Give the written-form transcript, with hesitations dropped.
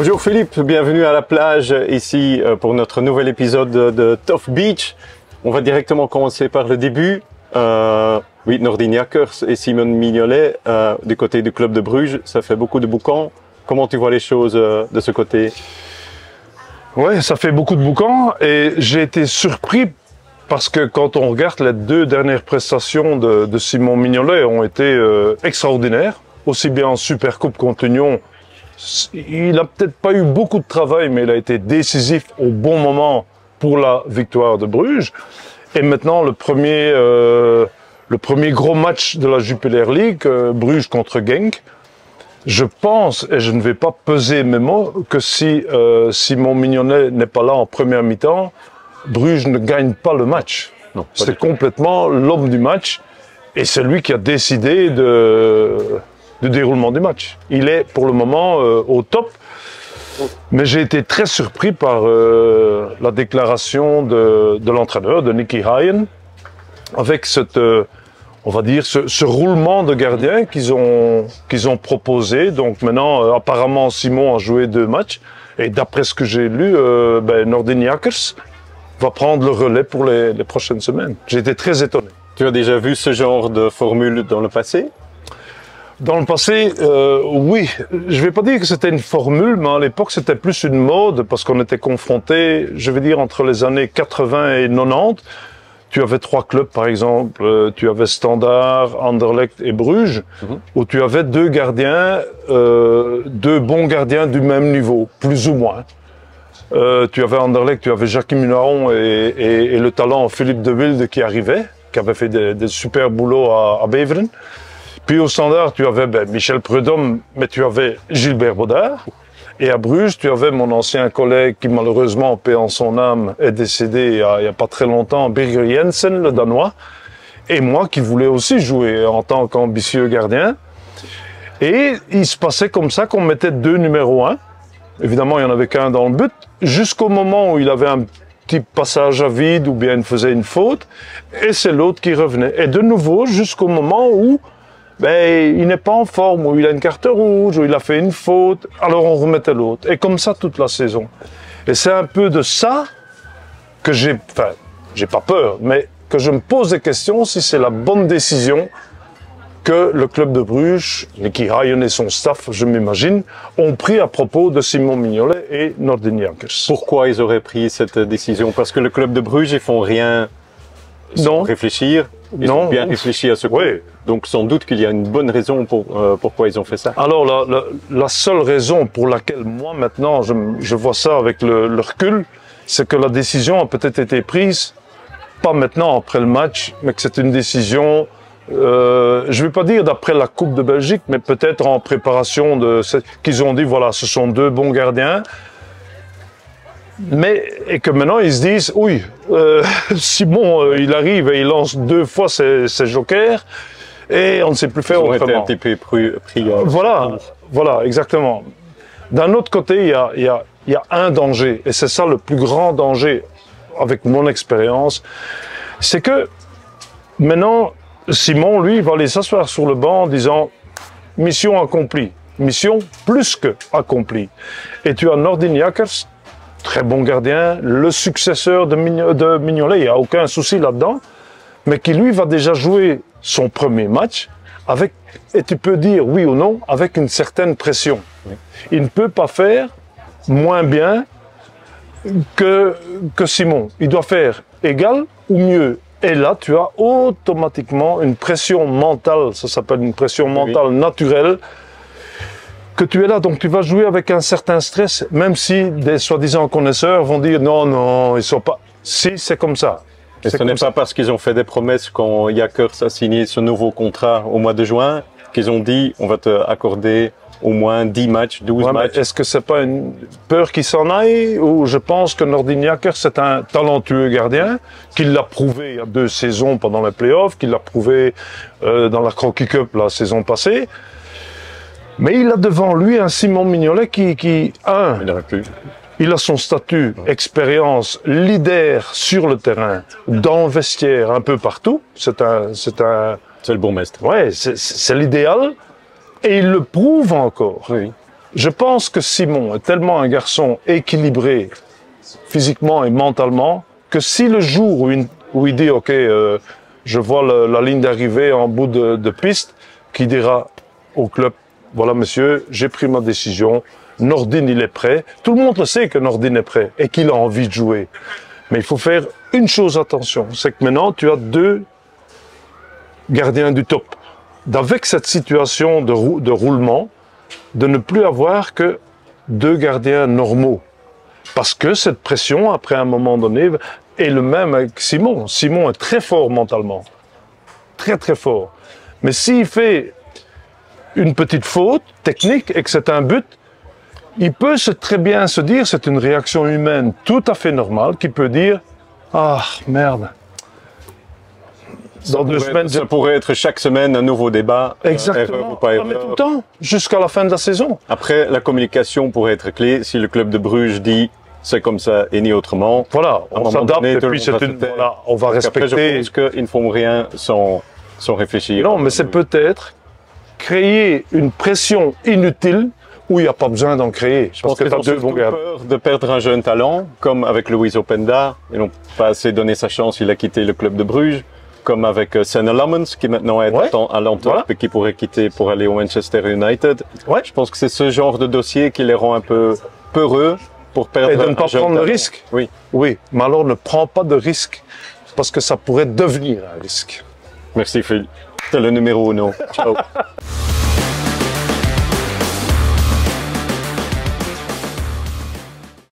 Bonjour Philippe, bienvenue à la plage ici pour notre nouvel épisode de Tough Beach. On va directement commencer par le début. Oui, Noordin Jakkers et Simon Mignolet du côté du club de Bruges, ça fait beaucoup de boucans. Comment tu vois les choses de ce côté? Oui, ça fait beaucoup de boucans et j'ai été surpris parce que quand on regarde les deux dernières prestations de Simon Mignolet ont été extraordinaires, aussi bien en Supercoupe contre Lyon. Il n'a peut-être pas eu beaucoup de travail, mais il a été décisif au bon moment pour la victoire de Bruges. Et maintenant, le premier gros match de la Jupiler League, Bruges contre Genk. Je pense, et je ne vais pas peser mes mots, que si Simon Mignolet n'est pas là en première mi-temps, Bruges ne gagne pas le match. C'est complètement l'homme du match. Et c'est lui qui a décidé du déroulement du match. Il est pour le moment au top, mais j'ai été très surpris par la déclaration de l'entraîneur, de Nicky Hyen, avec on va dire, ce roulement de gardien qu'ils ont proposé. Donc maintenant, apparemment, Simon a joué 2 matchs, et d'après ce que j'ai lu, Noordin Jakkers va prendre le relais pour les prochaines semaines. J'ai été très étonné. Tu as déjà vu ce genre de formule dans le passé? Dans le passé, oui. Je vais pas dire que c'était une formule, mais à l'époque, c'était plus une mode parce qu'on était confronté, je vais dire, entre les années 80 et 90. Tu avais 3 clubs, par exemple. Tu avais Standard, Anderlecht et Bruges, où tu avais 2 gardiens, 2 bons gardiens du même niveau, plus ou moins. Tu avais Anderlecht, tu avais Jackie Munaron et le talent Philippe de Wilde qui arrivait, qui avait fait des super boulots à Beveren. Puis au Standard, tu avais Michel Prudhomme, mais tu avais Gilbert Baudard. Et à Bruges, tu avais mon ancien collègue qui malheureusement, paix en son âme, est décédé il y a pas très longtemps, Birger Jensen, le Danois. Et moi qui voulais aussi jouer en tant qu'ambitieux gardien. Et il se passait comme ça qu'on mettait 2 numéros 1. Évidemment, il n'y en avait qu'un dans le but, jusqu'au moment où il avait un petit passage à vide ou bien il faisait une faute. Et c'est l'autre qui revenait. Et de nouveau, jusqu'au moment où il n'est pas en forme, où il a une carte rouge, où il a fait une faute, alors on remettait l'autre. Et comme ça toute la saison. Et c'est un peu de ça que j'ai pas peur, mais que je me pose des questions si c'est la bonne décision que le club de Bruges, Nicky Hyen et son staff, je m'imagine, ont pris à propos de Simon Mignolet et Noordin Jakkers. Pourquoi ils auraient pris cette décision? Parce que le club de Bruges, ils font rien sans réfléchir. Ils ont bien réfléchi à ce coup. Oui. Donc sans doute qu'il y a une bonne raison pourquoi ils ont fait ça. Alors la seule raison pour laquelle moi maintenant je vois ça avec le recul, c'est que la décision a peut-être été prise, pas maintenant après le match, mais que c'est une décision, je ne vais pas dire d'après la Coupe de Belgique, mais peut-être en préparation qu'ils ont dit voilà, ce sont 2 bons gardiens. Et que maintenant ils se disent, oui, Simon, il arrive et il lance 2 fois ses jokers et on ne sait plus faire autrement. Ils ont été un petit peu pris. Voilà, exactement. D'un autre côté, il y a un danger, et c'est ça le plus grand danger avec mon expérience, c'est que maintenant, Simon, lui, va aller s'asseoir sur le banc en disant, mission accomplie, mission plus que accomplie. Et tu as Noordin Jakkers, très bon gardien, le successeur de Mignolet, il n'y a aucun souci là-dedans, mais qui lui va déjà jouer son premier match avec, et tu peux dire oui ou non, avec une certaine pression. Oui. Il ne peut pas faire moins bien que Simon. Il doit faire égal ou mieux. Et là, tu as automatiquement une pression mentale, ça s'appelle une pression mentale naturelle, que tu es là, donc tu vas jouer avec un certain stress, même si des soi-disant connaisseurs vont dire non, ils sont pas. Si, c'est comme ça. Et ce n'est pas parce qu'ils ont fait des promesses quand Jakkers a signé ce nouveau contrat au mois de juin qu'ils ont dit on va te accorder au moins 10 matchs, 12 matchs. Est-ce que c'est pas une peur qu'il s'en aille, ou je pense que Noordin Jakkers c'est un talentueux gardien, qu'il l'a prouvé il y a 2 saisons pendant les playoffs, qu'il l'a prouvé dans la Crocky Cup la saison passée. Mais il a devant lui un Simon Mignolet il a son statut, expérience, leader sur le terrain, dans le vestiaire, un peu partout. C'est le bourgmestre. Ouais, c'est l'idéal. Et il le prouve encore. Oui. Je pense que Simon est tellement un garçon équilibré physiquement et mentalement que si le jour où il dit « Ok, je vois la ligne d'arrivée en bout de piste », qu'il dira au club « Voilà monsieur, j'ai pris ma décision, Nordin il est prêt ». Tout le monde le sait que Nordin est prêt et qu'il a envie de jouer. Mais il faut faire une chose attention, c'est que maintenant tu as 2 gardiens du top. Avec cette situation de roulement, de ne plus avoir que 2 gardiens normaux. Parce que cette pression, après un moment donné, est le même avec Simon. Simon est très fort mentalement. Très, très fort. Mais s'il fait une petite faute technique et que c'est un but, il peut très bien se dire, c'est une réaction humaine tout à fait normale, qui peut dire « Ah, merde ». Dans 2 semaines, ça pourrait être chaque semaine un nouveau débat. Exactement. Erreur ou pas erreur. Mais tout le temps, jusqu'à la fin de la saison. Après, la communication pourrait être clé. Si le club de Bruges dit c'est comme ça et ni autrement. Voilà, on s'adapte et puis on va respecter. Après, je pense qu'ils ne font rien sans réfléchir. Non, mais c'est peut-être créer une pression inutile où il n'y a pas besoin d'en créer. Je pense qu'ils ont surtout peur de perdre un jeune talent, comme avec Louis Openda. Ils n'ont pas assez donné sa chance, il a quitté le club de Bruges. Comme avec Senna Lammens, qui maintenant est à l'Antwerp et qui pourrait quitter pour aller au Manchester United. Ouais. Je pense que c'est ce genre de dossier qui les rend un peu peureux pour perdre. Et de ne pas prendre de risque. Oui. Oui, mais alors ne prends pas de risque, parce que ça pourrait devenir un risque. Merci Phil. C'est le numéro 1. Ciao.